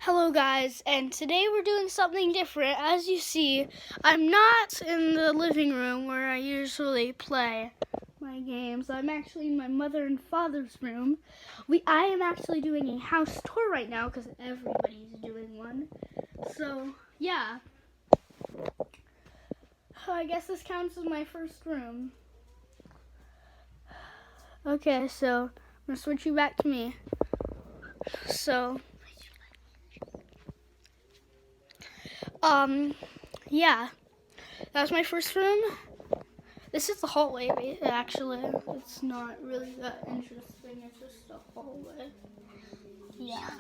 Hello guys, and today we're doing something different. As you see, I'm not in the living room where I usually play my games. I'm actually in my mother and father's room. I am actually doing a house tour right now because everybody's doing one. So, yeah. I guess this counts as my first room. Okay, so I'm going to switch you back to me. Yeah, that was my first room. This is the hallway, actually. It's not really that interesting. It's just a hallway. Yeah.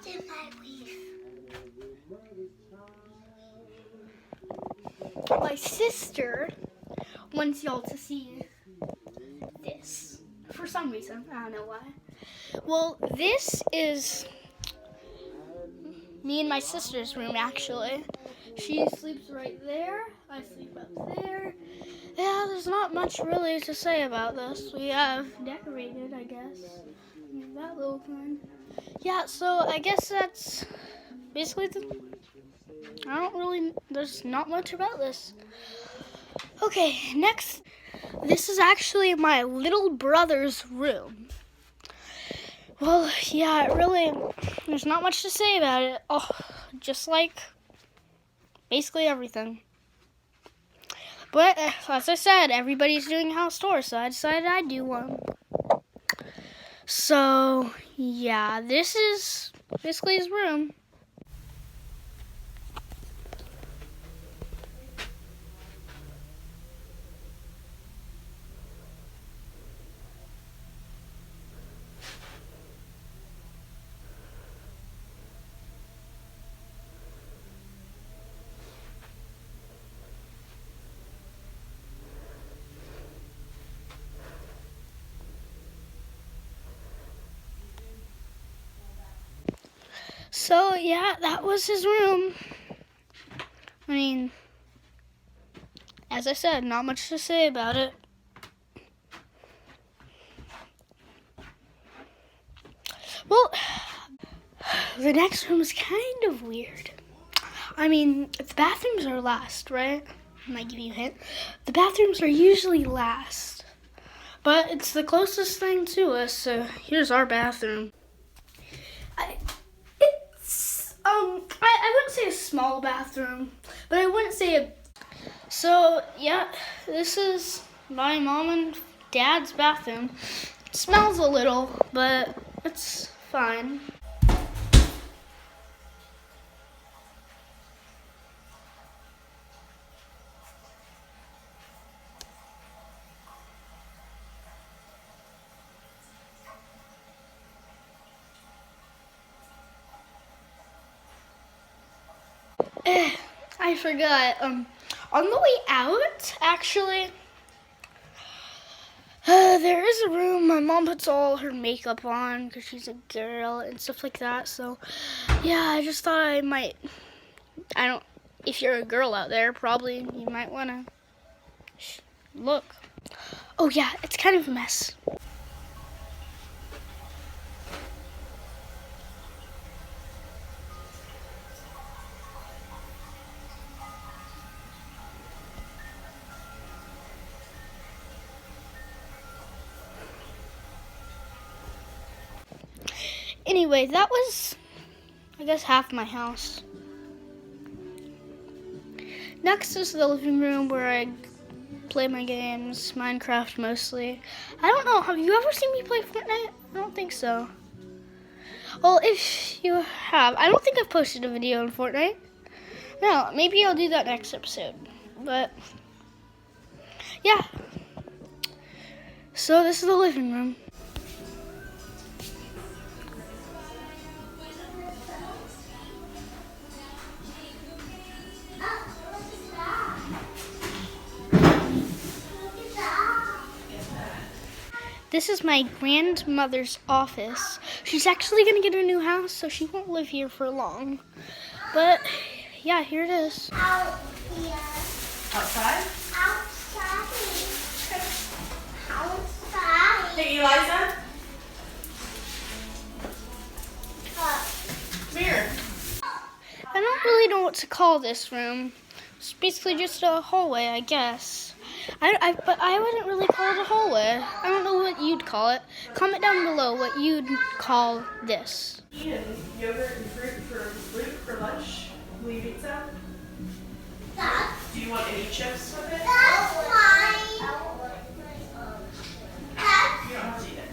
My sister wants y'all to see this. For some reason. I don't know why. Well, this is me and my sister's room, actually. She sleeps right there. I sleep up there. Yeah, there's not much really to say about this. We have decorated, I guess. That little thing. Yeah, so I guess that's basically there's not much about this. Okay, next. This is actually my little brother's room. Well, yeah, there's not much to say about it. Oh, just like basically everything. But as I said, everybody's doing a house tour, so I decided I'd do one. So, yeah, this is basically his room. So, yeah, that was his room. I mean, as I said, not much to say about it. Well, the next room is kind of weird. I mean, the bathrooms are last, right? I might give you a hint. The bathrooms are usually last. But it's the closest thing to us, so here's our bathroom. I wouldn't say a small bathroom, but I wouldn't say a... So, yeah, this is my mom and dad's bathroom. It smells a little, but it's fine. I forgot. On the way out, actually, there is a room. My mom puts all her makeup on because she's a girl and stuff like that. So, yeah, I just thought if you're a girl out there, probably you might want to look. Oh, yeah, it's kind of a mess. Anyway, that was, I guess, half my house. Next is the living room where I play my games, Minecraft mostly. I don't know, have you ever seen me play Fortnite? I don't think so. Well, if you have, I don't think I've posted a video on Fortnite. No, maybe I'll do that next episode. But, yeah. So this is the living room. This is my grandmother's office. She's actually going to get a new house, so she won't live here for long. But, yeah, here it is. Out here. Outside? Outside. Outside. Hey, Eliza? Come here. really know what to call this room. It's basically just a hallway, I guess. But I wouldn't really call it a hallway. I don't know what you'd call it. Comment down below what you'd call this. Tea and yogurt and fruit for Luke for lunch. Will you eat some? Do you want any chips with it? That's fine. You don't have to eat it.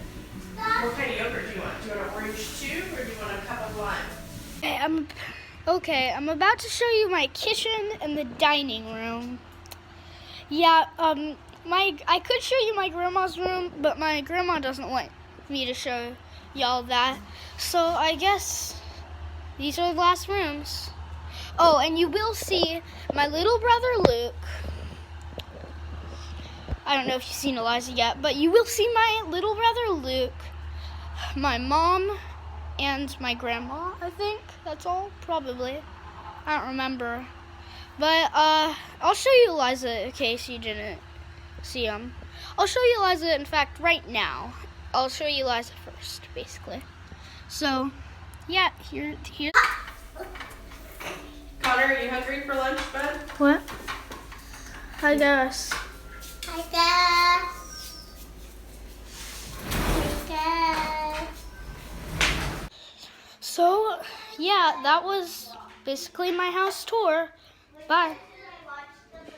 What kind of yogurt do you want? Do you want an orange too, or do you want a cup of lime? I'm about to show you my kitchen and the dining room. Yeah, I could show you my grandma's room, but my grandma doesn't want me to show y'all that. So I guess these are the last rooms. Oh, and you will see my little brother Luke. I don't know if you've seen Eliza yet, but you will see my little brother Luke, my mom, and my grandma, I think. That's all, probably. I don't remember. But, I'll show you Eliza in case you didn't see him. I'll show you Eliza, in fact, right now. I'll show you Eliza first, basically. So, yeah, here. Connor, are you hungry for lunch, bud? What? I guess. So, yeah, that was basically my house tour. Bye.